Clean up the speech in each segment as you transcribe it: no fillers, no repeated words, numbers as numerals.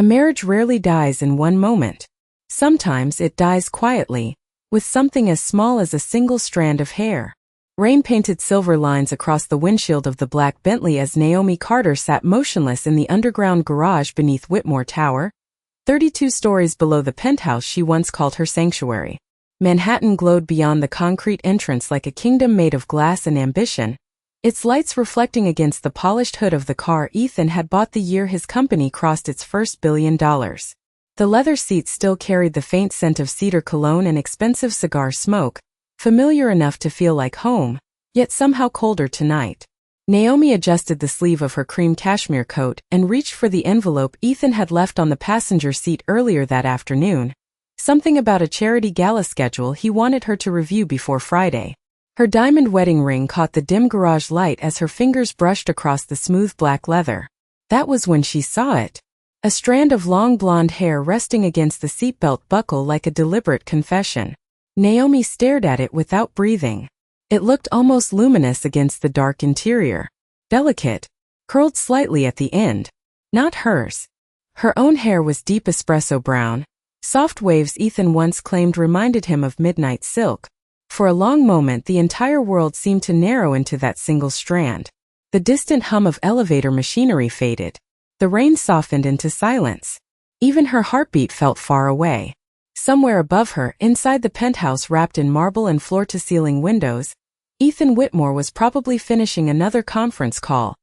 A marriage rarely dies in one moment. Sometimes it dies quietly, with something as small as a single strand of hair. Rain painted silver lines across the windshield of the black Bentley as Naomi Carter sat motionless in the underground garage beneath Whitmore Tower, 32 stories below the penthouse she once called her sanctuary. Manhattan glowed beyond the concrete entrance like a kingdom made of glass and ambition, its lights reflecting against the polished hood of the car Ethan had bought the year his company crossed its first $1 billion. The leather seats still carried the faint scent of cedar cologne and expensive cigar smoke, familiar enough to feel like home, yet somehow colder tonight. Naomi adjusted the sleeve of her cream cashmere coat and reached for the envelope Ethan had left on the passenger seat earlier that afternoon, something about a charity gala schedule he wanted her to review before Friday. Her diamond wedding ring caught the dim garage light as her fingers brushed across the smooth black leather. That was when she saw it. A strand of long blonde hair resting against the seatbelt buckle like a deliberate confession. Naomi stared at it without breathing. It looked almost luminous against the dark interior. Delicate, curled slightly at the end. Not hers. Her own hair was deep espresso brown, soft waves Ethan once claimed reminded him of midnight silk. For a long moment the entire world seemed to narrow into that single strand. The distant hum of elevator machinery faded. The rain softened into silence. Even her heartbeat felt far away. Somewhere above her, inside the penthouse wrapped in marble and floor-to-ceiling windows, Ethan Whitmore was probably finishing another conference call,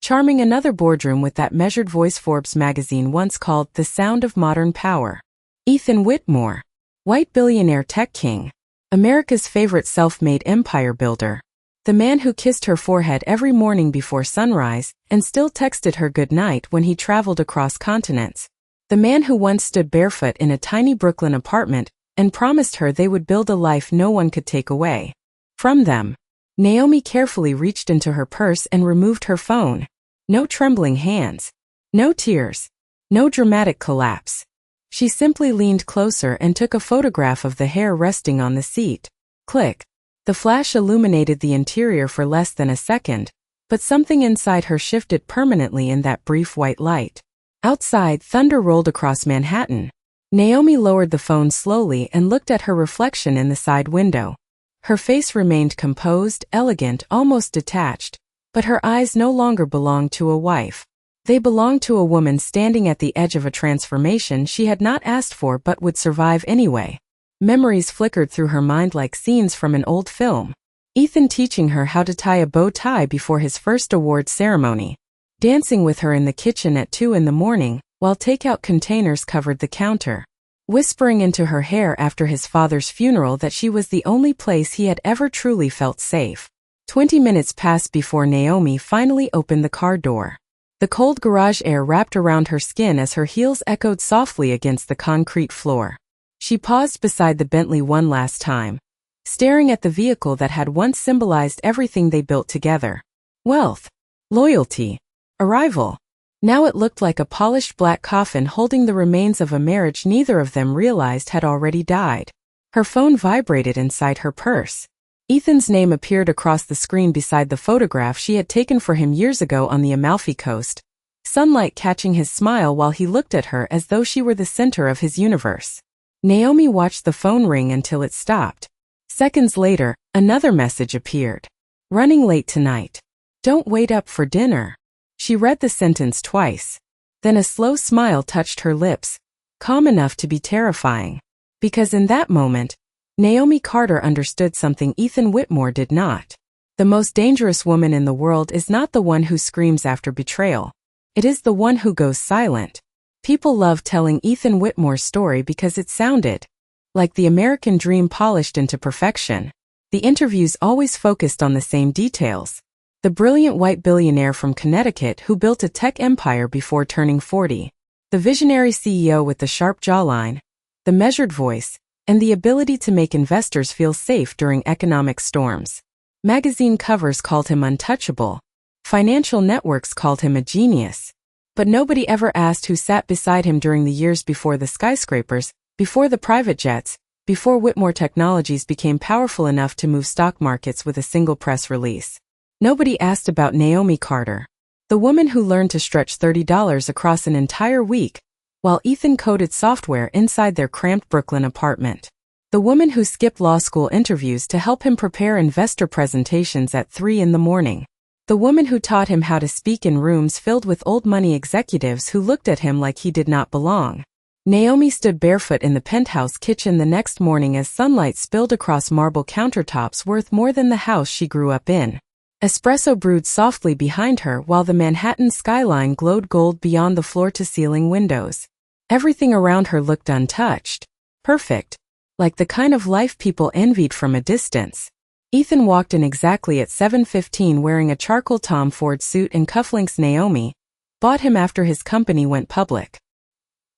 charming another boardroom with that measured voice Forbes magazine once called the sound of modern power. Ethan Whitmore, white billionaire tech king, America's favorite self-made empire builder. The man who kissed her forehead every morning before sunrise and still texted her goodnight when he traveled across continents. The man who once stood barefoot in a tiny Brooklyn apartment and promised her they would build a life no one could take away from them. Naomi carefully reached into her purse and removed her phone. No trembling hands. No tears. No dramatic collapse. She simply leaned closer and took a photograph of the hair resting on the seat. Click. The flash illuminated the interior for less than a second, but something inside her shifted permanently in that brief white light. Outside, thunder rolled across Manhattan. Naomi lowered the phone slowly and looked at her reflection in the side window. Her face remained composed, elegant, almost detached, but her eyes no longer belonged to a wife. They belonged to a woman standing at the edge of a transformation she had not asked for but would survive anyway. Memories flickered through her mind like scenes from an old film. Ethan teaching her how to tie a bow tie before his first award ceremony. Dancing with her in the kitchen at 2 in the morning, while takeout containers covered the counter. Whispering into her hair after his father's funeral that she was the only place he had ever truly felt safe. 20 minutes passed before Naomi finally opened the car door. The cold garage air wrapped around her skin as her heels echoed softly against the concrete floor. She paused beside the Bentley one last time, staring at the vehicle that had once symbolized everything they built together. Wealth, loyalty, arrival. Now it looked like a polished black coffin holding the remains of a marriage neither of them realized had already died. Her phone vibrated inside her purse. Ethan's name appeared across the screen beside the photograph she had taken for him years ago on the Amalfi Coast, sunlight catching his smile while he looked at her as though she were the center of his universe. Naomi watched the phone ring until it stopped. Seconds later, another message appeared. Running late tonight. Don't wait up for dinner. She read the sentence twice. Then a slow smile touched her lips, calm enough to be terrifying. Because in that moment, Naomi Carter understood something Ethan Whitmore did not. The most dangerous woman in the world is not the one who screams after betrayal. It is the one who goes silent. People loved telling Ethan Whitmore's story because it sounded like the American dream polished into perfection. The interviews always focused on the same details. The brilliant white billionaire from Connecticut who built a tech empire before turning 40. The visionary CEO with the sharp jawline, the measured voice, and the ability to make investors feel safe during economic storms. Magazine covers called him untouchable. Financial networks called him a genius. But nobody ever asked who sat beside him during the years before the skyscrapers, before the private jets, before Whitmore Technologies became powerful enough to move stock markets with a single press release. Nobody asked about Naomi Carter, the woman who learned to stretch $30 across an entire week, while Ethan coded software inside their cramped Brooklyn apartment. The woman who skipped law school interviews to help him prepare investor presentations at 3 in the morning. The woman who taught him how to speak in rooms filled with old money executives who looked at him like he did not belong. Naomi stood barefoot in the penthouse kitchen the next morning as sunlight spilled across marble countertops worth more than the house she grew up in. Espresso brewed softly behind her while the Manhattan skyline glowed gold beyond the floor-to-ceiling windows. Everything around her looked untouched. Perfect. Like the kind of life people envied from a distance. Ethan walked in exactly at 7:15 wearing a charcoal Tom Ford suit and cufflinks Naomi bought him after his company went public.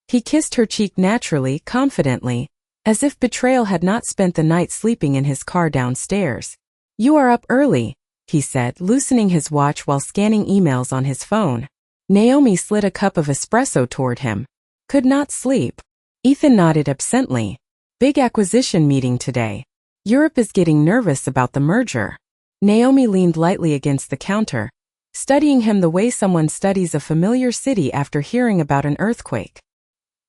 He kissed her cheek naturally, confidently, as if Betrayal had not spent the night sleeping in his car downstairs. "You are up early," he said, loosening his watch while scanning emails on his phone. Naomi slid a cup of espresso toward him. "Could not sleep." Ethan nodded absently. "Big acquisition meeting today. Europe is getting nervous about the merger." Naomi leaned lightly against the counter, studying him the way someone studies a familiar city after hearing about an earthquake.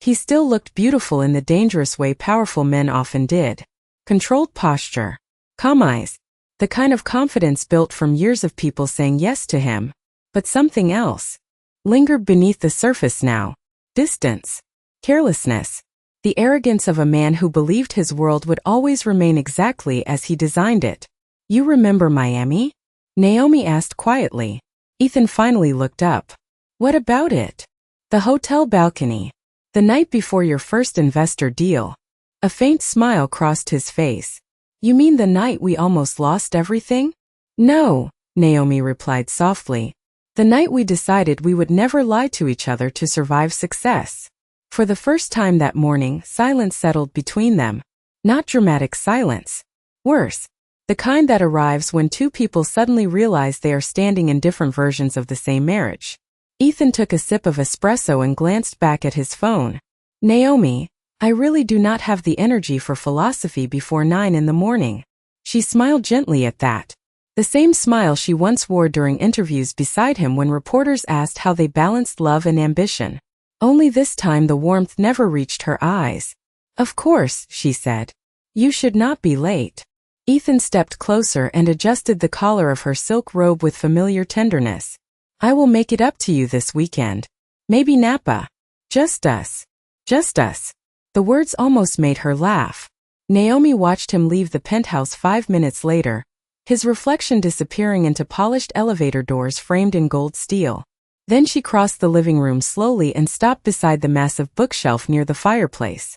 He still looked beautiful in the dangerous way powerful men often did. Controlled posture. Calm eyes. The kind of confidence built from years of people saying yes to him. But something else lingered beneath the surface now. Distance. Carelessness. The arrogance of a man who believed his world would always remain exactly as he designed it. "You remember Miami?" Naomi asked quietly. Ethan finally looked up. "What about it?" "The hotel balcony. The night before your first investor deal." A faint smile crossed his face. "You mean the night we almost lost everything?" "No," Naomi replied softly. "The night we decided we would never lie to each other to survive success." For the first time that morning, silence settled between them. Not dramatic silence. Worse. The kind that arrives when two people suddenly realize they are standing in different versions of the same marriage. Ethan took a sip of espresso and glanced back at his phone. "Naomi, I really do not have the energy for philosophy before 9 in the morning." She smiled gently at that. The same smile she once wore during interviews beside him when reporters asked how they balanced love and ambition. Only this time the warmth never reached her eyes. "Of course," she said. "You should not be late." Ethan stepped closer and adjusted the collar of her silk robe with familiar tenderness. "I will make it up to you this weekend. Maybe Napa. Just us. Just us." The words almost made her laugh. Naomi watched him leave the penthouse 5 minutes later, his reflection disappearing into polished elevator doors framed in gold steel. Then she crossed the living room slowly and stopped beside the massive bookshelf near the fireplace.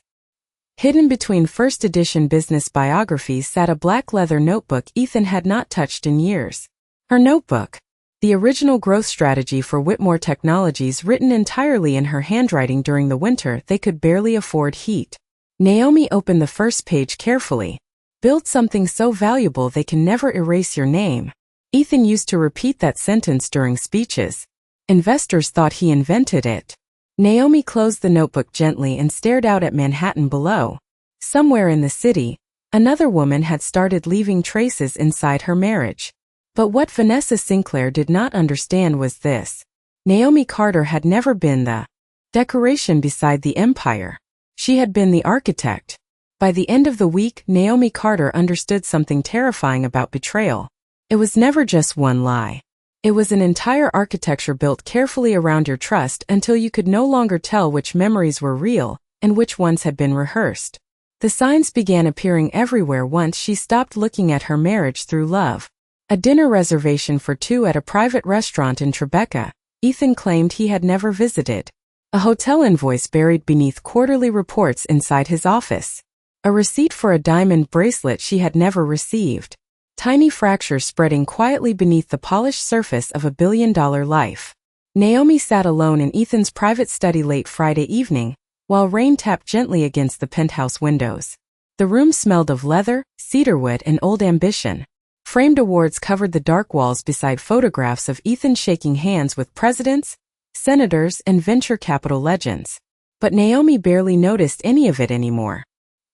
Hidden between first edition business biographies sat a black leather notebook Ethan had not touched in years. Her notebook. The original growth strategy for Whitmore Technologies written entirely in her handwriting during the winter they could barely afford heat. Naomi opened the first page carefully. "Build something so valuable they can never erase your name." Ethan used to repeat that sentence during speeches. Investors thought he invented it. Naomi closed the notebook gently and stared out at Manhattan below. Somewhere in the city, another woman had started leaving traces inside her marriage. But what Vanessa Sinclair did not understand was this. Naomi Carter had never been the decoration beside the empire. She had been the architect. By the end of the week, Naomi Carter understood something terrifying about betrayal. It was never just one lie. It was an entire architecture built carefully around your trust until you could no longer tell which memories were real and which ones had been rehearsed. The signs began appearing everywhere once she stopped looking at her marriage through love. A dinner reservation for 2 at a private restaurant in Tribeca, Ethan claimed he had never visited. A hotel invoice buried beneath quarterly reports inside his office. A receipt for a diamond bracelet she had never received. Tiny fractures spreading quietly beneath the polished surface of a billion-dollar life. Naomi sat alone in Ethan's private study late Friday evening, while rain tapped gently against the penthouse windows. The room smelled of leather, cedarwood, and old ambition. Framed awards covered the dark walls beside photographs of Ethan shaking hands with presidents, senators, and venture capital legends. But Naomi barely noticed any of it anymore.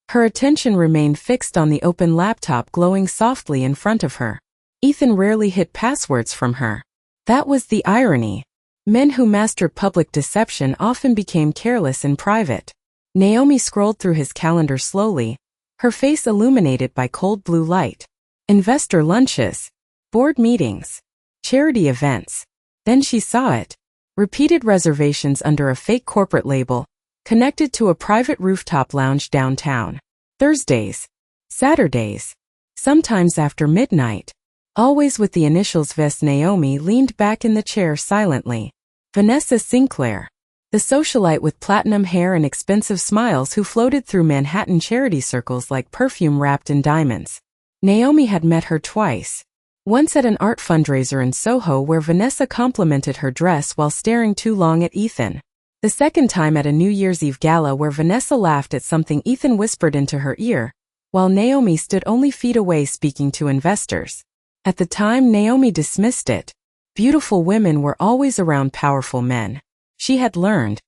Her attention remained fixed on the open laptop glowing softly in front of her. Ethan rarely hid passwords from her. That was the irony. Men who mastered public deception often became careless in private. Naomi scrolled through his calendar slowly, her face illuminated by cold blue light. Investor lunches, board meetings, charity events. Then she saw it. Repeated reservations under a fake corporate label, connected to a private rooftop lounge downtown. Thursdays, Saturdays, sometimes after midnight. Always with the initials VS. Naomi leaned back in the chair silently. Vanessa Sinclair, the socialite with platinum hair and expensive smiles who floated through Manhattan charity circles like perfume wrapped in diamonds. Naomi had met her twice. Once at an art fundraiser in Soho where Vanessa complimented her dress while staring too long at Ethan. The second time at a New Year's Eve gala where Vanessa laughed at something Ethan whispered into her ear, while Naomi stood only feet away speaking to investors. At the time, Naomi dismissed it. Beautiful women were always around powerful men. She had learned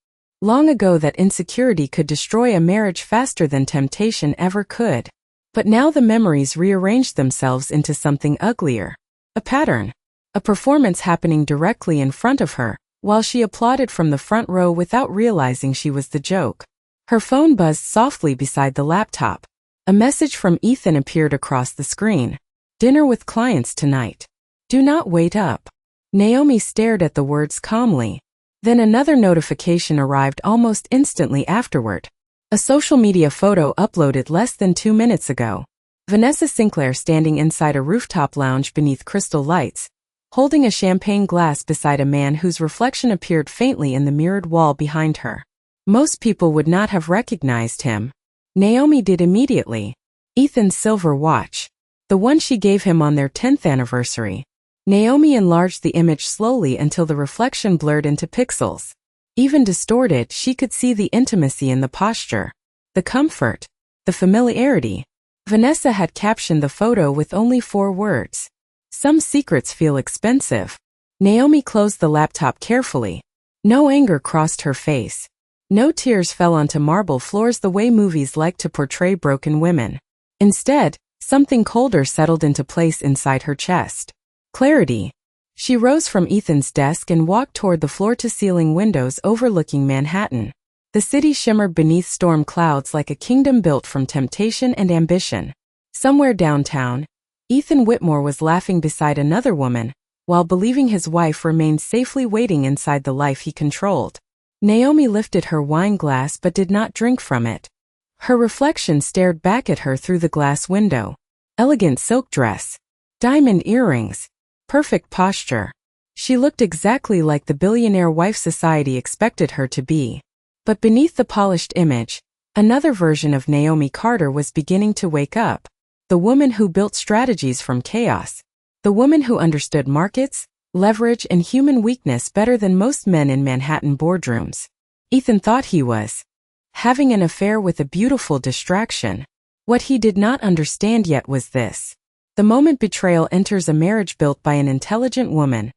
long ago that insecurity could destroy a marriage faster than temptation ever could. But now the memories rearranged themselves into something uglier. A pattern. A performance happening directly in front of her, while she applauded from the front row without realizing she was the joke. Her phone buzzed softly beside the laptop. A message from Ethan appeared across the screen. Dinner with clients tonight. Do not wait up. Naomi stared at the words calmly. Then another notification arrived almost instantly afterward. A social media photo uploaded less than 2 minutes ago. Vanessa Sinclair standing inside a rooftop lounge beneath crystal lights, holding a champagne glass beside a man whose reflection appeared faintly in the mirrored wall behind her. Most people would not have recognized him. Naomi did immediately. Ethan's silver watch. The one she gave him on their 10th anniversary. Naomi enlarged the image slowly until the reflection blurred into pixels. Even distorted, she could see the intimacy in the posture, the comfort, the familiarity. Vanessa had captioned the photo with only 4 words. Some secrets feel expensive. Naomi closed the laptop carefully. No anger crossed her face. No tears fell onto marble floors the way movies like to portray broken women. Instead, something colder settled into place inside her chest. Clarity. She rose from Ethan's desk and walked toward the floor-to-ceiling windows overlooking Manhattan. The city shimmered beneath storm clouds like a kingdom built from temptation and ambition. Somewhere downtown, Ethan Whitmore was laughing beside another woman, while believing his wife remained safely waiting inside the life he controlled. Naomi lifted her wine glass but did not drink from it. Her reflection stared back at her through the glass window. Elegant silk dress. Diamond earrings. Perfect posture. She looked exactly like the billionaire wife society expected her to be. But beneath the polished image, another version of Naomi Carter was beginning to wake up. The woman who built strategies from chaos. The woman who understood markets, leverage, and human weakness better than most men in Manhattan boardrooms. Ethan thought he was having an affair with a beautiful distraction. What he did not understand yet was this. The moment betrayal enters a marriage built by an intelligent woman,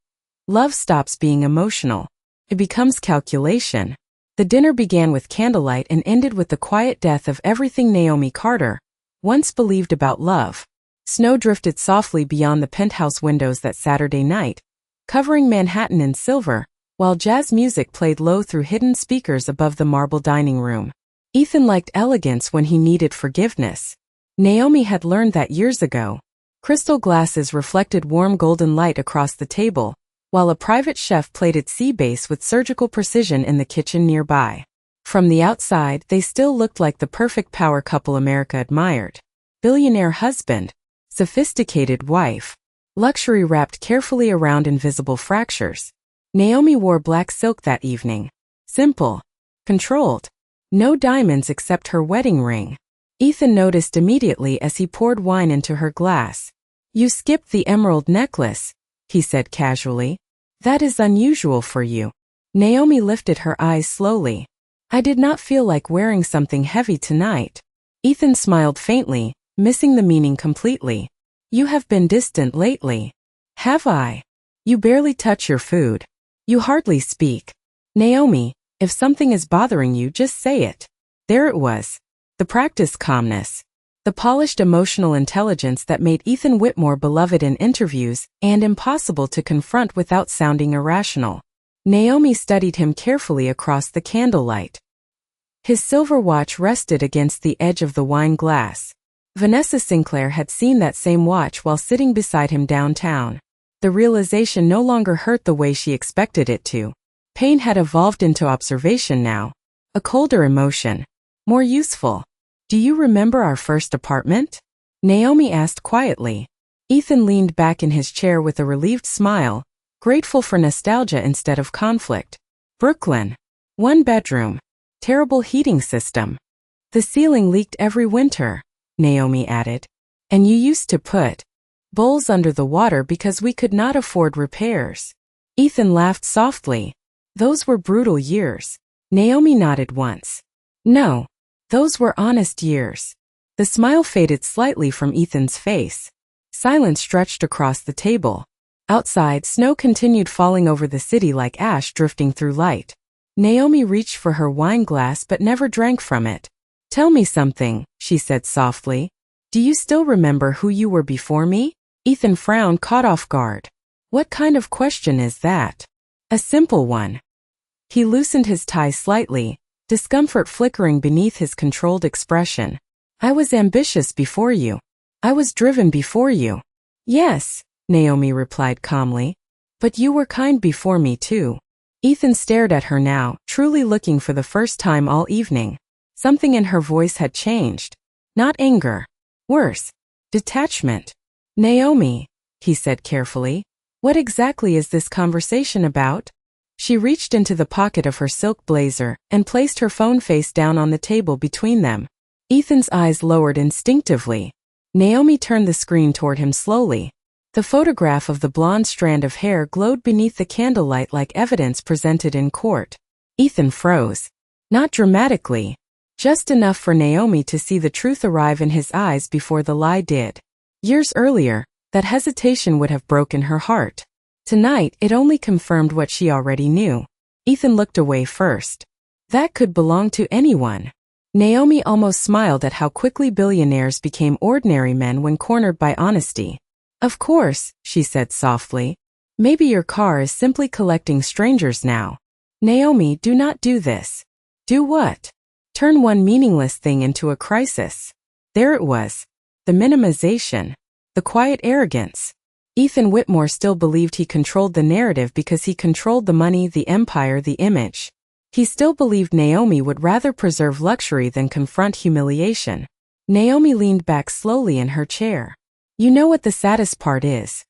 love stops being emotional. It becomes calculation. The dinner began with candlelight and ended with the quiet death of everything Naomi Carter once believed about love. Snow drifted softly beyond the penthouse windows that Saturday night, covering Manhattan in silver, while jazz music played low through hidden speakers above the marble dining room. Ethan liked elegance when he needed forgiveness. Naomi had learned that years ago. Crystal glasses reflected warm golden light across the table, while a private chef plated sea bass with surgical precision in the kitchen nearby. From the outside, they still looked like the perfect power couple America admired. Billionaire husband, sophisticated wife, luxury wrapped carefully around invisible fractures. Naomi wore black silk that evening. Simple, controlled. No diamonds except her wedding ring. Ethan noticed immediately as he poured wine into her glass. You skipped the emerald necklace, he said casually. That is unusual for you. Naomi lifted her eyes slowly. I did not feel like wearing something heavy tonight. Ethan smiled faintly, missing the meaning completely. You have been distant lately. Have I? You barely touch your food. You hardly speak. Naomi, if something is bothering you, just say it. There it was. The practiced calmness. The polished emotional intelligence that made Ethan Whitmore beloved in interviews and impossible to confront without sounding irrational. Naomi studied him carefully across the candlelight. His silver watch rested against the edge of the wine glass. Vanessa Sinclair had seen that same watch while sitting beside him downtown. The realization no longer hurt the way she expected it to. Pain had evolved into observation now. A colder emotion. More useful. "Do you remember our first apartment?" Naomi asked quietly. Ethan leaned back in his chair with a relieved smile, grateful for nostalgia instead of conflict. "Brooklyn. 1 bedroom. Terrible heating system. The ceiling leaked every winter," Naomi added. "And you used to put bowls under the water because we could not afford repairs." Ethan laughed softly. "Those were brutal years." Naomi nodded once. "No. Those were honest years." The smile faded slightly from Ethan's face. Silence stretched across the table. Outside, snow continued falling over the city like ash drifting through light. Naomi reached for her wine glass but never drank from it. "Tell me something," she said softly. "Do you still remember who you were before me?" Ethan frowned, caught off guard. "What kind of question is that?" "A simple one." He loosened his tie slightly, discomfort flickering beneath his controlled expression. "I was ambitious before you. I was driven before you." "Yes," Naomi replied calmly. "But you were kind before me too." Ethan stared at her now, truly looking for the first time all evening. Something in her voice had changed. Not anger. Worse. Detachment. "Naomi," he said carefully, "what exactly is this conversation about?" She reached into the pocket of her silk blazer and placed her phone face down on the table between them. Ethan's eyes lowered instinctively. Naomi turned the screen toward him slowly. The photograph of the blonde strand of hair glowed beneath the candlelight like evidence presented in court. Ethan froze. Not dramatically. Just enough for Naomi to see the truth arrive in his eyes before the lie did. Years earlier, that hesitation would have broken her heart. Tonight, it only confirmed what she already knew. Ethan looked away first. That could belong to anyone. Naomi almost smiled at how quickly billionaires became ordinary men when cornered by honesty. "Of course," she said softly. "Maybe your car is simply collecting strangers now." "Naomi, do not do this." "Do what?" "Turn one meaningless thing into a crisis." There it was. The minimization. The quiet arrogance. Ethan Whitmore still believed he controlled the narrative because he controlled the money, the empire, the image. He still believed Naomi would rather preserve luxury than confront humiliation. Naomi leaned back slowly in her chair. "You know what the saddest part is?"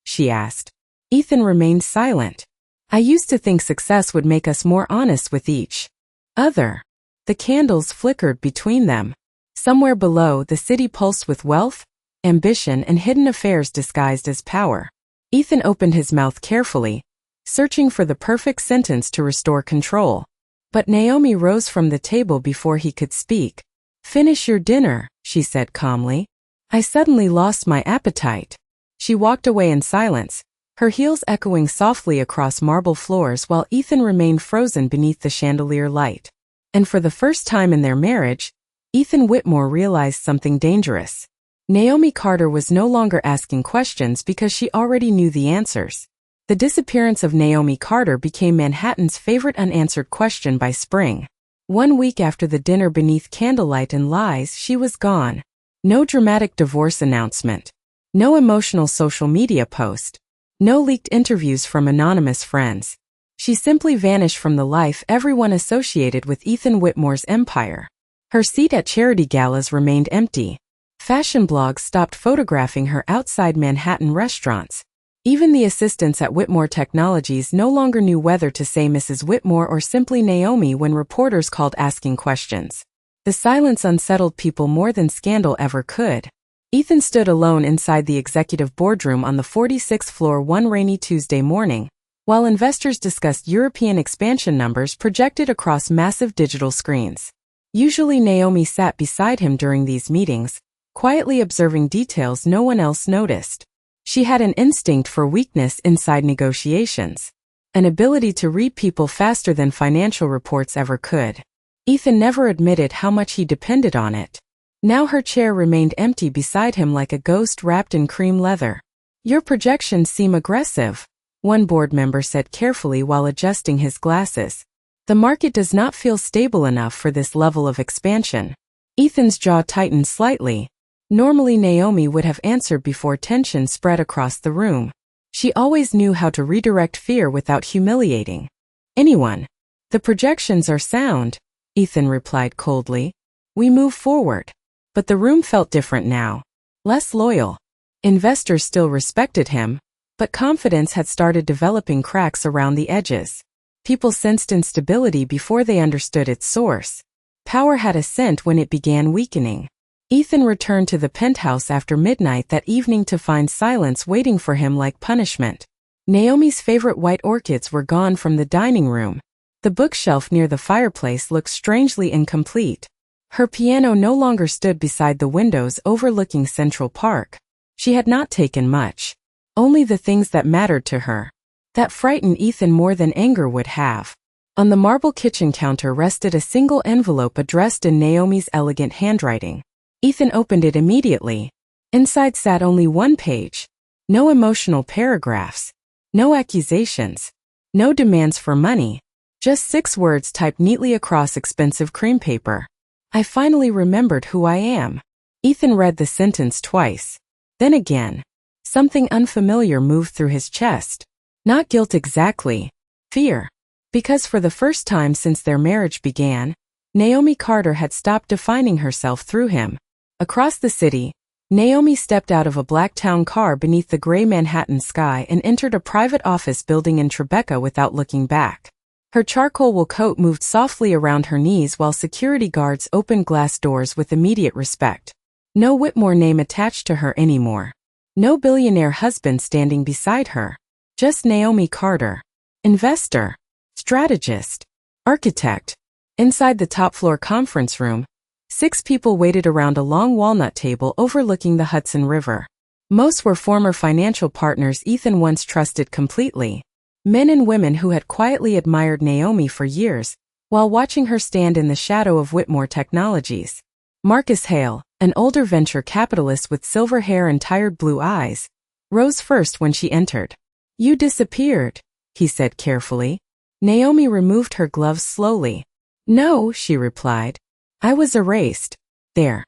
she asked. Ethan remained silent. "I used to think success would make us more honest with each other." The candles flickered between them. Somewhere below, the city pulsed with wealth, ambition, and hidden affairs disguised as power. Ethan opened his mouth carefully, searching for the perfect sentence to restore control. But Naomi rose from the table before he could speak. "Finish your dinner," she said calmly. "I suddenly lost my appetite." She walked away in silence, her heels echoing softly across marble floors while Ethan remained frozen beneath the chandelier light. And for the first time in their marriage, Ethan Whitmore realized something dangerous. Naomi Carter was no longer asking questions because she already knew the answers. The disappearance of Naomi Carter became Manhattan's favorite unanswered question by spring. 1 week after the dinner beneath candlelight and lies, she was gone. No dramatic divorce announcement. No emotional social media post. No leaked interviews from anonymous friends. She simply vanished from the life everyone associated with Ethan Whitmore's empire. Her seat at charity galas remained empty. Fashion blogs stopped photographing her outside Manhattan restaurants. Even the assistants at Whitmore Technologies no longer knew whether to say Mrs. Whitmore or simply Naomi when reporters called asking questions. The silence unsettled people more than scandal ever could. Ethan stood alone inside the executive boardroom on the 46th floor one rainy Tuesday morning, while investors discussed European expansion numbers projected across massive digital screens. Usually Naomi sat beside him during these meetings, quietly observing details no one else noticed. She had an instinct for weakness inside negotiations, an ability to read people faster than financial reports ever could. Ethan never admitted how much he depended on it. Now her chair remained empty beside him like a ghost wrapped in cream leather. "Your projections seem aggressive," one board member said carefully while adjusting his glasses. The market does not feel stable enough for this level of expansion. Ethan's jaw tightened slightly. Normally Naomi would have answered before tension spread across the room. She always knew how to redirect fear without humiliating anyone. The projections are sound, Ethan replied coldly. We move forward. But the room felt different now. Less loyal. Investors still respected him, but confidence had started developing cracks around the edges. People sensed instability before they understood its source. Power had a scent when it began weakening. Ethan returned to the penthouse after midnight that evening to find silence waiting for him like punishment. Naomi's favorite white orchids were gone from the dining room. The bookshelf near the fireplace looked strangely incomplete. Her piano no longer stood beside the windows overlooking Central Park. She had not taken much. Only the things that mattered to her. That frightened Ethan more than anger would have. On the marble kitchen counter rested a single envelope addressed in Naomi's elegant handwriting. Ethan opened it immediately. Inside sat only one page. No emotional paragraphs. No accusations. No demands for money. Just 6 words typed neatly across expensive cream paper. I finally remembered who I am. Ethan read the sentence twice. Then again. Something unfamiliar moved through his chest. Not guilt exactly. Fear. Because for the first time since their marriage began, Naomi Carter had stopped defining herself through him. Across the city, Naomi stepped out of a black town car beneath the gray Manhattan sky and entered a private office building in Tribeca without looking back. Her charcoal wool coat moved softly around her knees while security guards opened glass doors with immediate respect. No Whitmore name attached to her anymore. No billionaire husband standing beside her. Just Naomi Carter. Investor. Strategist. Architect. Inside the top-floor conference room, 6 people waited around a long walnut table overlooking the Hudson River. Most were former financial partners Ethan once trusted completely. Men and women who had quietly admired Naomi for years, while watching her stand in the shadow of Whitmore Technologies. Marcus Hale, an older venture capitalist with silver hair and tired blue eyes, rose first when she entered. You disappeared, he said carefully. Naomi removed her gloves slowly. No, she replied. I was erased. There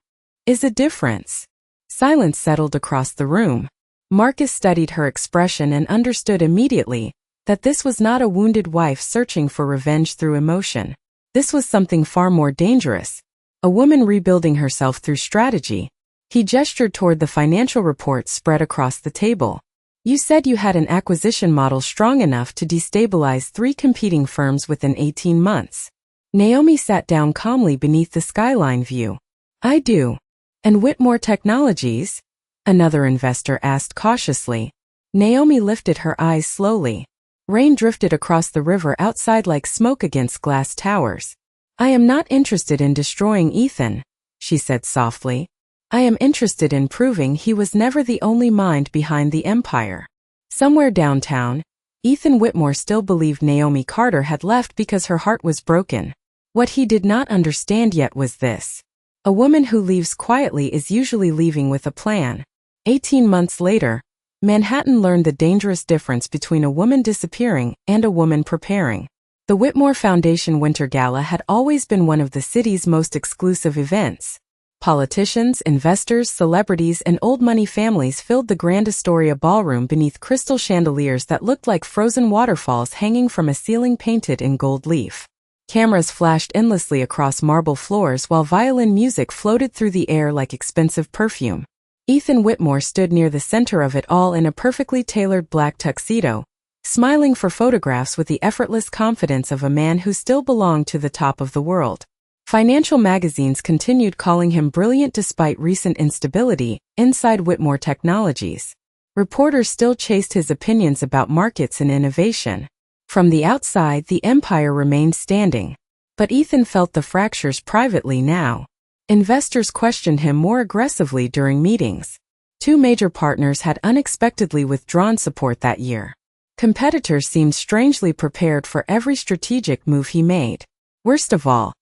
is a difference. Silence settled across the room. Marcus studied her expression and understood immediately that this was not a wounded wife searching for revenge through emotion. This was something far more dangerous. A woman rebuilding herself through strategy. He gestured toward the financial reports spread across the table. You said you had an acquisition model strong enough to destabilize 3 competing firms within 18 months. Naomi sat down calmly beneath the skyline view. I do. And Whitmore Technologies? Another investor asked cautiously. Naomi lifted her eyes slowly. Rain drifted across the river outside like smoke against glass towers. I am not interested in destroying Ethan, she said softly. I am interested in proving he was never the only mind behind the empire. Somewhere downtown, Ethan Whitmore still believed Naomi Carter had left because her heart was broken. What he did not understand yet was this. A woman who leaves quietly is usually leaving with a plan. 18 months later, Manhattan learned the dangerous difference between a woman disappearing and a woman preparing. The Whitmore Foundation Winter Gala had always been one of the city's most exclusive events. Politicians, investors, celebrities, and old money families filled the Grand Astoria ballroom beneath crystal chandeliers that looked like frozen waterfalls hanging from a ceiling painted in gold leaf. Cameras flashed endlessly across marble floors while violin music floated through the air like expensive perfume. Ethan Whitmore stood near the center of it all in a perfectly tailored black tuxedo, smiling for photographs with the effortless confidence of a man who still belonged to the top of the world. Financial magazines continued calling him brilliant despite recent instability inside Whitmore Technologies. Reporters still chased his opinions about markets and innovation. From the outside, the empire remained standing. But Ethan felt the fractures privately now. Investors questioned him more aggressively during meetings. 2 major partners had unexpectedly withdrawn support that year. Competitors seemed strangely prepared for every strategic move he made. Worst of all,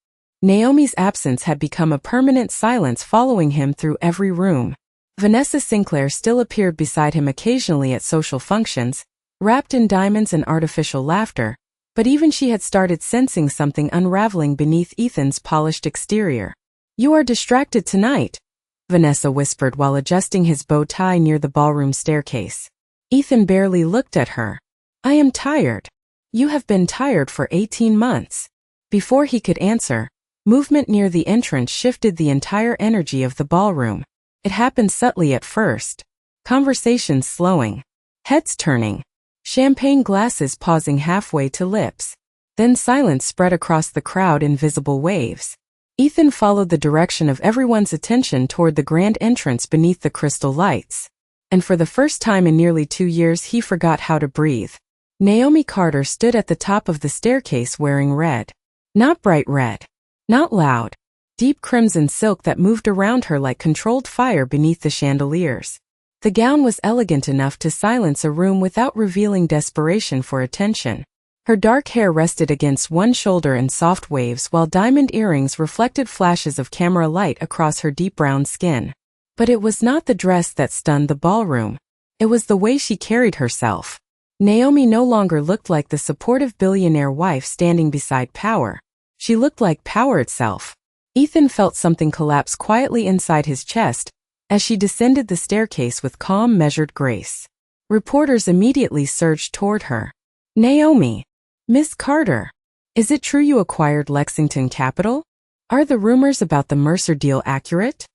Naomi's absence had become a permanent silence following him through every room. Vanessa Sinclair still appeared beside him occasionally at social functions, wrapped in diamonds and artificial laughter, but even she had started sensing something unraveling beneath Ethan's polished exterior. "You are distracted tonight," Vanessa whispered while adjusting his bow tie near the ballroom staircase. Ethan barely looked at her. "I am tired." "You have been tired for 18 months. Before he could answer, movement near the entrance shifted the entire energy of the ballroom. It happened subtly at first. Conversations slowing. Heads turning. Champagne glasses pausing halfway to lips. Then silence spread across the crowd in visible waves. Ethan followed the direction of everyone's attention toward the grand entrance beneath the crystal lights. And for the first time in nearly 2 years he forgot how to breathe. Naomi Carter stood at the top of the staircase wearing red. Not bright red. Not loud. Deep crimson silk that moved around her like controlled fire beneath the chandeliers. The gown was elegant enough to silence a room without revealing desperation for attention. Her dark hair rested against one shoulder in soft waves while diamond earrings reflected flashes of camera light across her deep brown skin. But it was not the dress that stunned the ballroom. It was the way she carried herself. Naomi no longer looked like the supportive billionaire wife standing beside power. She looked like power itself. Ethan felt something collapse quietly inside his chest as she descended the staircase with calm, measured grace. Reporters immediately surged toward her. "Naomi! Miss Carter! Is it true you acquired Lexington Capital? Are the rumors about the Mercer deal accurate?"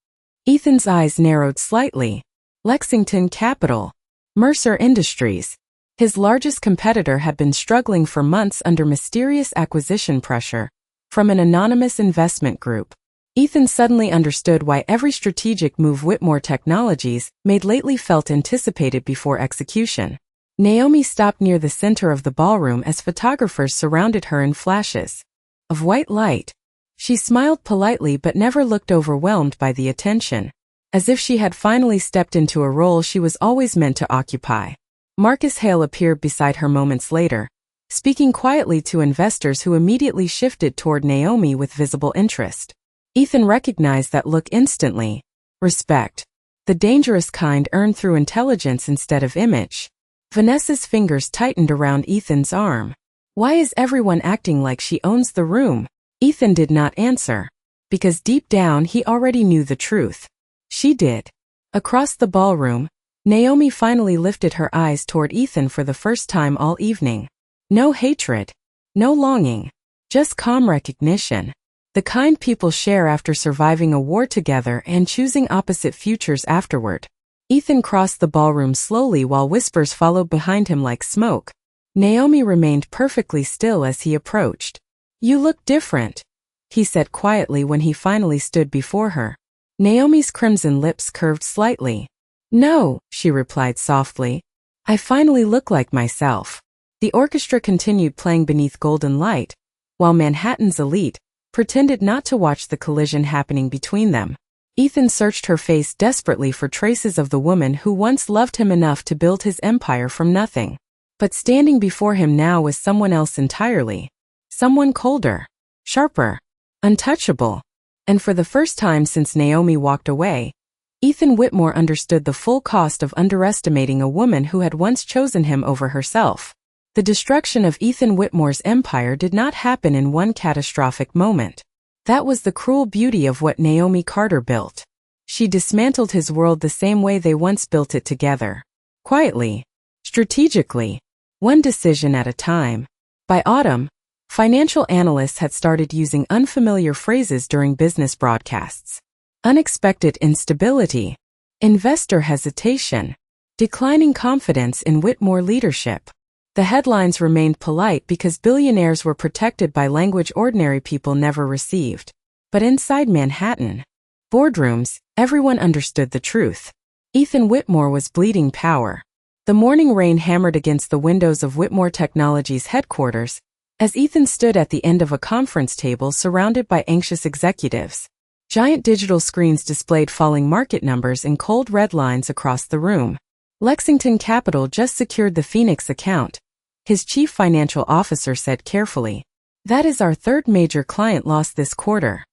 Ethan's eyes narrowed slightly. Lexington Capital. Mercer Industries. His largest competitor had been struggling for months under mysterious acquisition pressure from an anonymous investment group. Ethan suddenly understood why every strategic move Whitmore Technologies made lately felt anticipated before execution. Naomi stopped near the center of the ballroom as photographers surrounded her in flashes of white light. She smiled politely but never looked overwhelmed by the attention, as if she had finally stepped into a role she was always meant to occupy. Marcus Hale appeared beside her moments later, speaking quietly to investors who immediately shifted toward Naomi with visible interest. Ethan recognized that look instantly. Respect. The dangerous kind earned through intelligence instead of image. Vanessa's fingers tightened around Ethan's arm. "Why is everyone acting like she owns the room?" Ethan did not answer, because deep down he already knew the truth. She did. Across the ballroom, Naomi finally lifted her eyes toward Ethan for the first time all evening. No hatred. No longing. Just calm recognition. The kind people share after surviving a war together and choosing opposite futures afterward. Ethan crossed the ballroom slowly while whispers followed behind him like smoke. Naomi remained perfectly still as he approached. "You look different," he said quietly when he finally stood before her. Naomi's crimson lips curved slightly. "No," she replied softly. "I finally look like myself." The orchestra continued playing beneath golden light, while Manhattan's elite pretended not to watch the collision happening between them. Ethan searched her face desperately for traces of the woman who once loved him enough to build his empire from nothing. But standing before him now was someone else entirely. Someone colder, sharper, untouchable. And for the first time since Naomi walked away, Ethan Whitmore understood the full cost of underestimating a woman who had once chosen him over herself. The destruction of Ethan Whitmore's empire did not happen in one catastrophic moment. That was the cruel beauty of what Naomi Carter built. She dismantled his world the same way they once built it together. Quietly, strategically, one decision at a time. By autumn, financial analysts had started using unfamiliar phrases during business broadcasts. Unexpected instability, investor hesitation, declining confidence in Whitmore leadership. The headlines remained polite because billionaires were protected by language ordinary people never received. But inside Manhattan boardrooms, everyone understood the truth. Ethan Whitmore was bleeding power. The morning rain hammered against the windows of Whitmore Technologies headquarters as Ethan stood at the end of a conference table surrounded by anxious executives. Giant digital screens displayed falling market numbers in cold red lines across the room. Lexington Capital just secured the Phoenix account, his chief financial officer said carefully. "That is our third major client loss this quarter."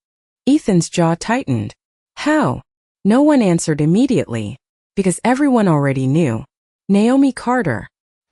Ethan's jaw tightened. "How?" No one answered immediately, because everyone already knew. Naomi Carter.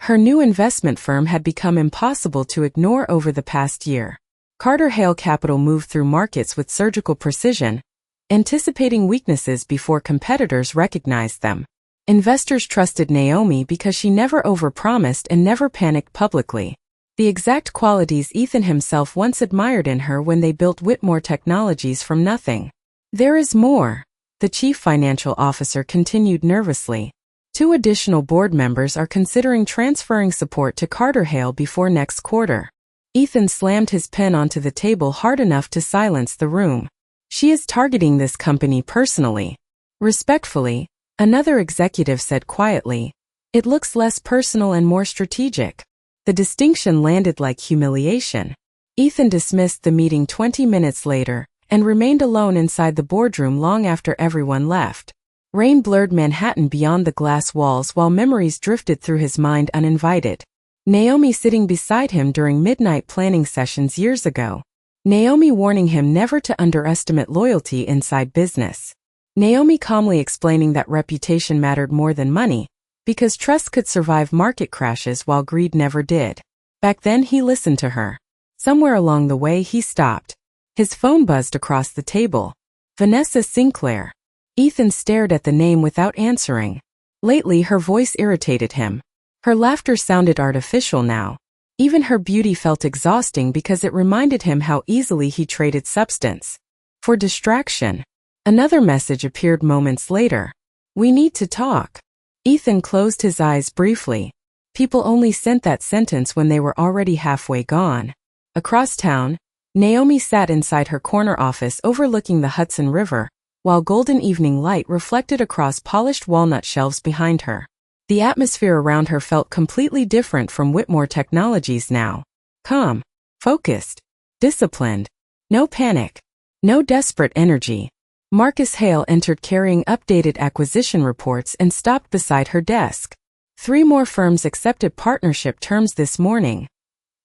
Her new investment firm had become impossible to ignore over the past year. Carter Hale Capital moved through markets with surgical precision, anticipating weaknesses before competitors recognized them. Investors trusted Naomi because she never overpromised and never panicked publicly. The exact qualities Ethan himself once admired in her when they built Whitmore Technologies from nothing. There is more, the chief financial officer continued nervously. 2 additional board members are considering transferring support to Carter Hale before next quarter. Ethan slammed his pen onto the table hard enough to silence the room. She is targeting this company personally. Respectfully, another executive said quietly, it looks less personal and more strategic. The distinction landed like humiliation. Ethan dismissed the meeting 20 minutes later and remained alone inside the boardroom long after everyone left. Rain blurred Manhattan beyond the glass walls while memories drifted through his mind uninvited. Naomi sitting beside him during midnight planning sessions years ago. Naomi warning him never to underestimate loyalty inside business. Naomi calmly explaining that reputation mattered more than money, because trust could survive market crashes while greed never did. Back then he listened to her. Somewhere along the way he stopped. His phone buzzed across the table. Vanessa Sinclair. Ethan stared at the name without answering. Lately her voice irritated him. Her laughter sounded artificial now. Even her beauty felt exhausting because it reminded him how easily he traded substance for distraction. Another message appeared moments later. We need to talk. Ethan closed his eyes briefly. People only sent that sentence when they were already halfway gone. Across town, Naomi sat inside her corner office overlooking the Hudson River, while golden evening light reflected across polished walnut shelves behind her. The atmosphere around her felt completely different from Whitmore Technologies now. Calm, focused, disciplined. No panic. No desperate energy. Marcus Hale entered carrying updated acquisition reports and stopped beside her desk. 3 more firms accepted partnership terms this morning,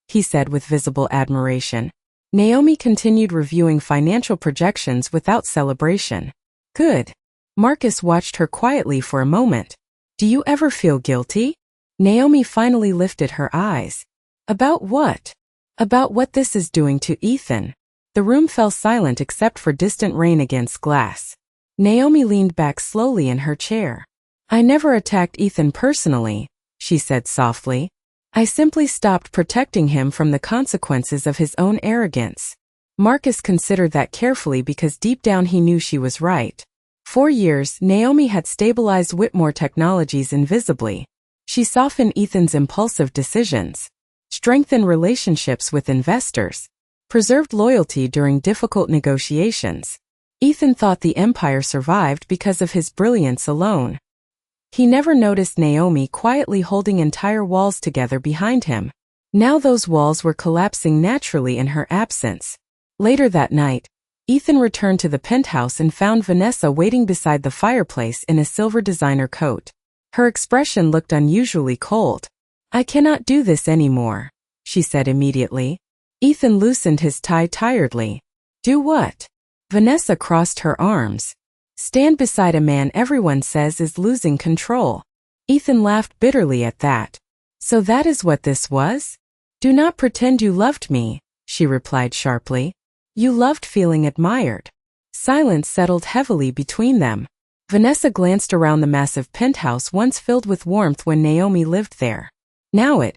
he said with visible admiration. Naomi continued reviewing financial projections without celebration. Good. Marcus watched her quietly for a moment. Do you ever feel guilty? Naomi finally lifted her eyes. About what? About what this is doing to Ethan. The room fell silent except for distant rain against glass. Naomi leaned back slowly in her chair. I never attacked Ethan personally, she said softly. I simply stopped protecting him from the consequences of his own arrogance. Marcus considered that carefully because deep down he knew she was right. 4 years, Naomi had stabilized Whitmore Technologies invisibly. She softened Ethan's impulsive decisions, strengthened relationships with investors, preserved loyalty during difficult negotiations. Ethan thought the empire survived because of his brilliance alone. He never noticed Naomi quietly holding entire walls together behind him. Now those walls were collapsing naturally in her absence. Later that night, Ethan returned to the penthouse and found Vanessa waiting beside the fireplace in a silver designer coat. Her expression looked unusually cold. I cannot do this anymore, she said immediately. Ethan loosened his tie tiredly. Do what? Vanessa crossed her arms. Stand beside a man everyone says is losing control. Ethan laughed bitterly at that. So that is what this was? Do not pretend you loved me, she replied sharply. You loved feeling admired. Silence settled heavily between them. Vanessa glanced around the massive penthouse once filled with warmth when Naomi lived there. Now it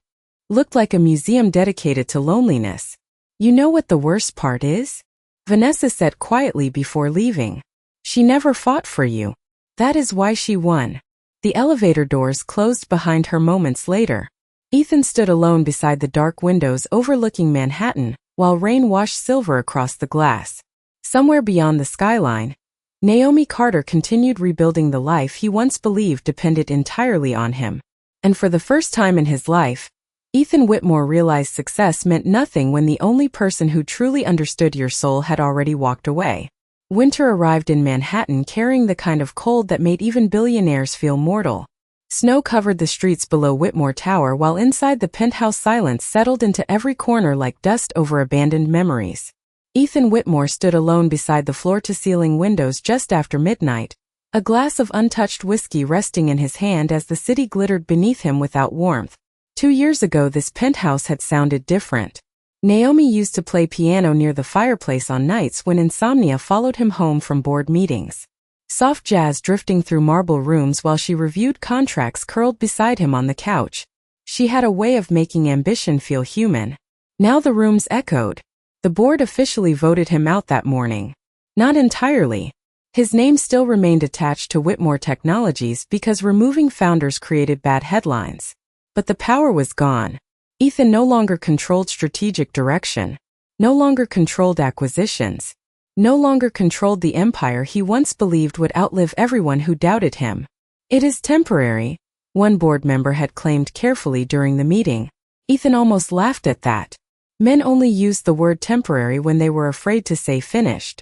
looked like a museum dedicated to loneliness. You know what the worst part is? Vanessa said quietly before leaving. She never fought for you. That is why she won. The elevator doors closed behind her moments later. Ethan stood alone beside the dark windows overlooking Manhattan, while rain washed silver across the glass. Somewhere beyond the skyline, Naomi Carter continued rebuilding the life he once believed depended entirely on him. And for the first time in his life, Ethan Whitmore realized success meant nothing when the only person who truly understood your soul had already walked away. Winter arrived in Manhattan carrying the kind of cold that made even billionaires feel mortal. Snow covered the streets below Whitmore Tower while inside the penthouse silence settled into every corner like dust over abandoned memories. Ethan Whitmore stood alone beside the floor-to-ceiling windows just after midnight, a glass of untouched whiskey resting in his hand as the city glittered beneath him without warmth. 2 years ago, this penthouse had sounded different. Naomi used to play piano near the fireplace on nights when insomnia followed him home from board meetings. Soft jazz drifting through marble rooms while she reviewed contracts curled beside him on the couch. She had a way of making ambition feel human. Now the rooms echoed. The board officially voted him out that morning. Not entirely. His name still remained attached to Whitmore Technologies because removing founders created bad headlines. But the power was gone. Ethan no longer controlled strategic direction, no longer controlled acquisitions, no longer controlled the empire he once believed would outlive everyone who doubted him. It is temporary, one board member had claimed carefully during the meeting. Ethan almost laughed at that. Men only used the word temporary when they were afraid to say finished.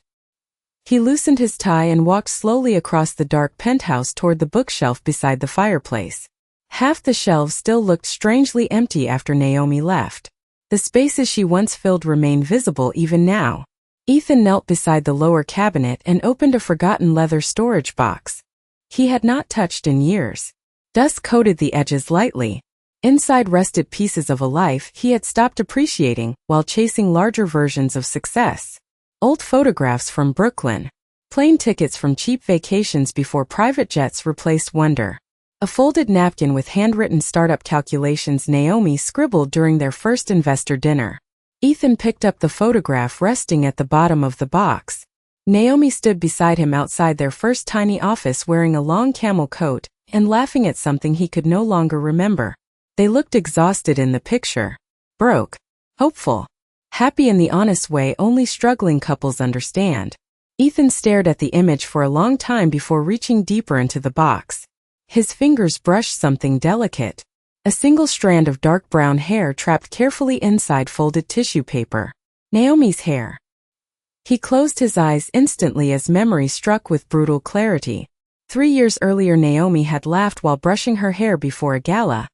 He loosened his tie and walked slowly across the dark penthouse toward the bookshelf beside the fireplace. Half the shelves still looked strangely empty after Naomi left. The spaces she once filled remained visible even now. Ethan knelt beside the lower cabinet and opened a forgotten leather storage box. He had not touched in years. Dust coated the edges lightly. Inside rested pieces of a life he had stopped appreciating while chasing larger versions of success. Old photographs from Brooklyn. Plane tickets from cheap vacations before private jets replaced wonder. A folded napkin with handwritten startup calculations Naomi scribbled during their first investor dinner. Ethan picked up the photograph resting at the bottom of the box. Naomi stood beside him outside their first tiny office wearing a long camel coat and laughing at something he could no longer remember. They looked exhausted in the picture. Broke. Hopeful. Happy in the honest way only struggling couples understand. Ethan stared at the image for a long time before reaching deeper into the box. His fingers brushed something delicate. A single strand of dark brown hair trapped carefully inside folded tissue paper. Naomi's hair. He closed his eyes instantly as memory struck with brutal clarity. 3 years earlier Naomi had laughed while brushing her hair before a gala.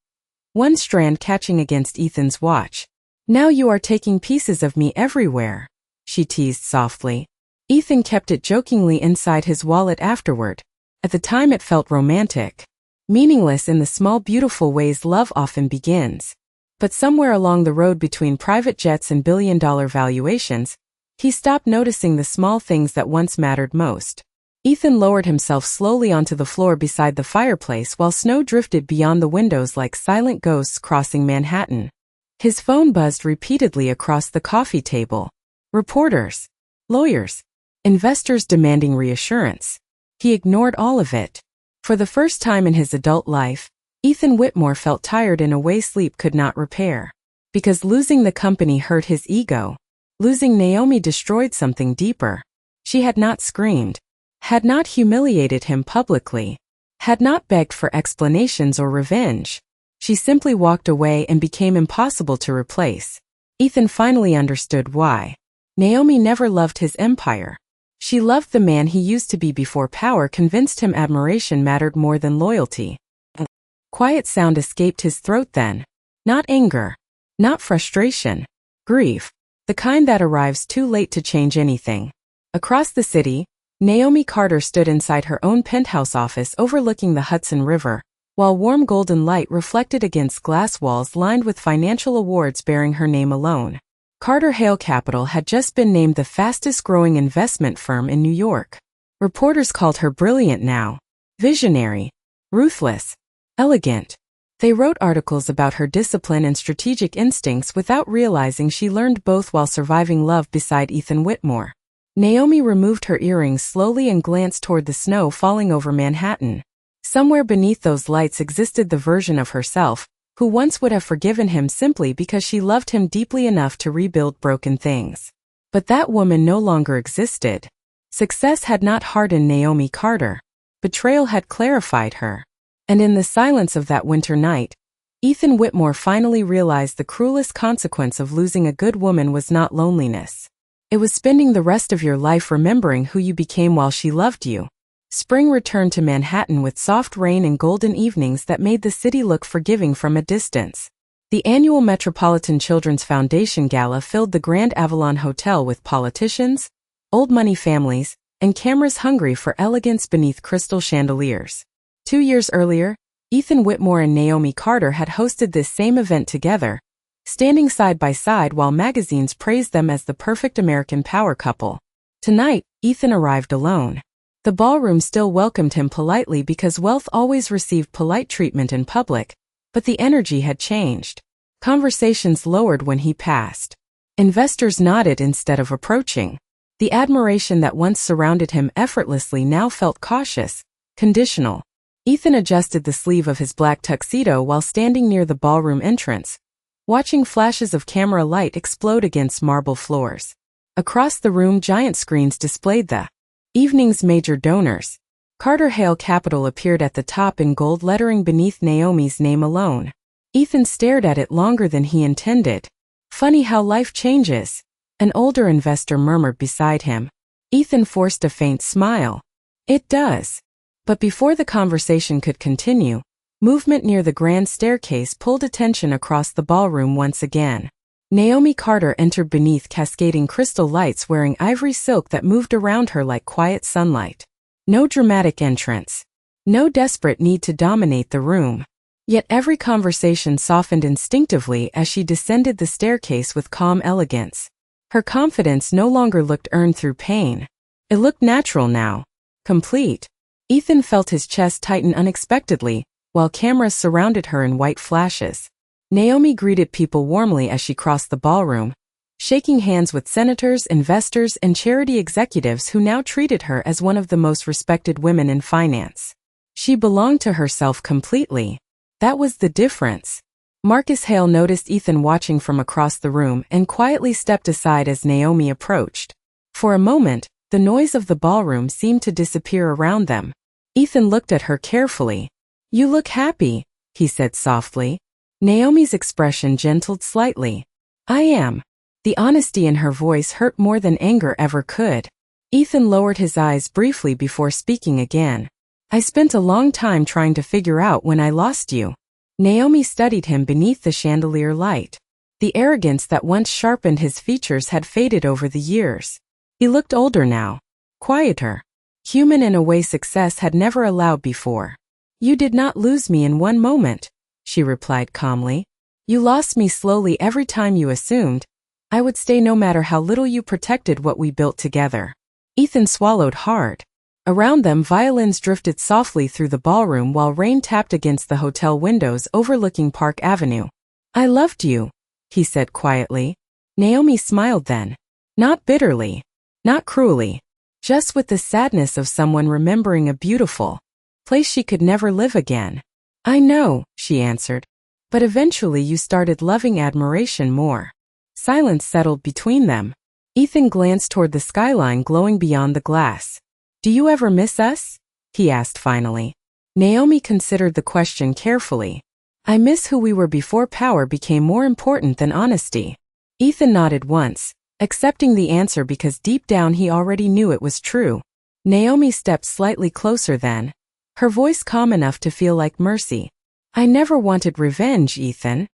One strand catching against Ethan's watch. "Now you are taking pieces of me everywhere," she teased softly. Ethan kept it jokingly inside his wallet afterward. At the time it felt romantic. Meaningless in the small beautiful ways love often begins. But somewhere along the road between private jets and billion-dollar valuations, he stopped noticing the small things that once mattered most. Ethan lowered himself slowly onto the floor beside the fireplace while snow drifted beyond the windows like silent ghosts crossing Manhattan. His phone buzzed repeatedly across the coffee table. Reporters, lawyers, investors demanding reassurance. He ignored all of it. For the first time in his adult life, Ethan Whitmore felt tired in a way sleep could not repair. Because losing the company hurt his ego. Losing Naomi destroyed something deeper. She had not screamed. Had not humiliated him publicly. Had not begged for explanations or revenge. She simply walked away and became impossible to replace. Ethan finally understood why. Naomi never loved his empire. She loved the man he used to be before power convinced him admiration mattered more than loyalty. A quiet sound escaped his throat then. Not anger. Not frustration. Grief. The kind that arrives too late to change anything. Across the city, Naomi Carter stood inside her own penthouse office overlooking the Hudson River, while warm golden light reflected against glass walls lined with financial awards bearing her name alone. Carter Hale Capital had just been named the fastest-growing investment firm in New York. Reporters called her brilliant now, visionary, ruthless, elegant. They wrote articles about her discipline and strategic instincts without realizing she learned both while surviving love beside Ethan Whitmore. Naomi removed her earrings slowly and glanced toward the snow falling over Manhattan. Somewhere beneath those lights existed the version of herself, who once would have forgiven him simply because she loved him deeply enough to rebuild broken things. But that woman no longer existed. Success had not hardened Naomi Carter. Betrayal had clarified her. And in the silence of that winter night, Ethan Whitmore finally realized the cruelest consequence of losing a good woman was not loneliness. It was spending the rest of your life remembering who you became while she loved you. Spring returned to Manhattan with soft rain and golden evenings that made the city look forgiving from a distance. The annual Metropolitan Children's Foundation Gala filled the Grand Avalon Hotel with politicians, old money families, and cameras hungry for elegance beneath crystal chandeliers. 2 years earlier, Ethan Whitmore and Naomi Carter had hosted this same event together, standing side by side while magazines praised them as the perfect American power couple. Tonight, Ethan arrived alone. The ballroom still welcomed him politely because wealth always received polite treatment in public, but the energy had changed. Conversations lowered when he passed. Investors nodded instead of approaching. The admiration that once surrounded him effortlessly now felt cautious, conditional. Ethan adjusted the sleeve of his black tuxedo while standing near the ballroom entrance, watching flashes of camera light explode against marble floors. Across the room, giant screens displayed the evening's major donors. Carter Hale Capital appeared at the top in gold lettering beneath Naomi's name alone. Ethan stared at it longer than he intended. Funny how life changes, an older investor murmured beside him. Ethan forced a faint smile. It does. But before the conversation could continue, movement near the grand staircase pulled attention across the ballroom once again. Naomi Carter entered beneath cascading crystal lights wearing ivory silk that moved around her like quiet sunlight. No dramatic entrance. No desperate need to dominate the room. Yet every conversation softened instinctively as she descended the staircase with calm elegance. Her confidence no longer looked earned through pain. It looked natural now. Complete. Ethan felt his chest tighten unexpectedly, while cameras surrounded her in white flashes. Naomi greeted people warmly as she crossed the ballroom, shaking hands with senators, investors, and charity executives who now treated her as one of the most respected women in finance. She belonged to herself completely. That was the difference. Marcus Hale noticed Ethan watching from across the room and quietly stepped aside as Naomi approached. For a moment, the noise of the ballroom seemed to disappear around them. Ethan looked at her carefully. "You look happy," he said softly. Naomi's expression gentled slightly. "I am." The honesty in her voice hurt more than anger ever could. Ethan lowered his eyes briefly before speaking again. "I spent a long time trying to figure out when I lost you." Naomi studied him beneath the chandelier light. The arrogance that once sharpened his features had faded over the years. He looked older now, quieter, human in a way success had never allowed before. "You did not lose me in one moment," she replied calmly. "You lost me slowly every time you assumed I would stay no matter how little you protected what we built together." Ethan swallowed hard. Around them, violins drifted softly through the ballroom while rain tapped against the hotel windows overlooking Park Avenue. "I loved you," he said quietly. Naomi smiled then. Not bitterly, not cruelly, just with the sadness of someone remembering a beautiful place she could never live again. "I know," she answered. "But eventually you started loving admiration more." Silence settled between them. Ethan glanced toward the skyline glowing beyond the glass. "Do you ever miss us?" he asked finally. Naomi considered the question carefully. "I miss who we were before power became more important than honesty." Ethan nodded once, accepting the answer because deep down he already knew it was true. Naomi stepped slightly closer then, her voice calm enough to feel like mercy. "I never wanted revenge, Ethan."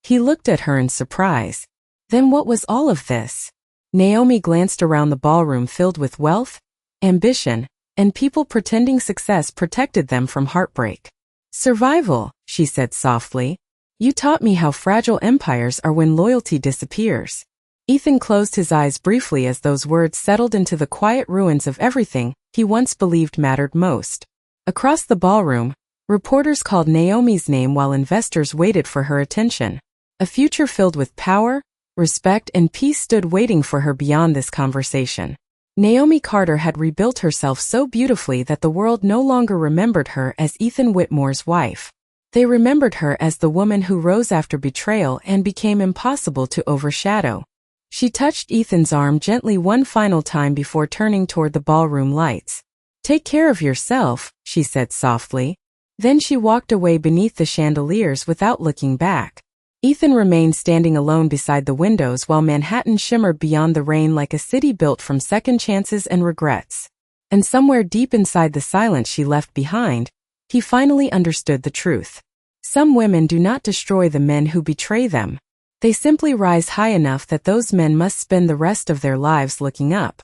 He looked at her in surprise. "Then what was all of this?" Naomi glanced around the ballroom filled with wealth, ambition, and people pretending success protected them from heartbreak. "Survival," she said softly. "You taught me how fragile empires are when loyalty disappears." Ethan closed his eyes briefly as those words settled into the quiet ruins of everything he once believed mattered most. Across the ballroom, reporters called Naomi's name while investors waited for her attention. A future filled with power, respect, and peace stood waiting for her beyond this conversation. Naomi Carter had rebuilt herself so beautifully that the world no longer remembered her as Ethan Whitmore's wife. They remembered her as the woman who rose after betrayal and became impossible to overshadow. She touched Ethan's arm gently one final time before turning toward the ballroom lights. "Take care of yourself," she said softly. Then she walked away beneath the chandeliers without looking back. Ethan remained standing alone beside the windows while Manhattan shimmered beyond the rain like a city built from second chances and regrets. And somewhere deep inside the silence she left behind, he finally understood the truth. Some women do not destroy the men who betray them. They simply rise high enough that those men must spend the rest of their lives looking up.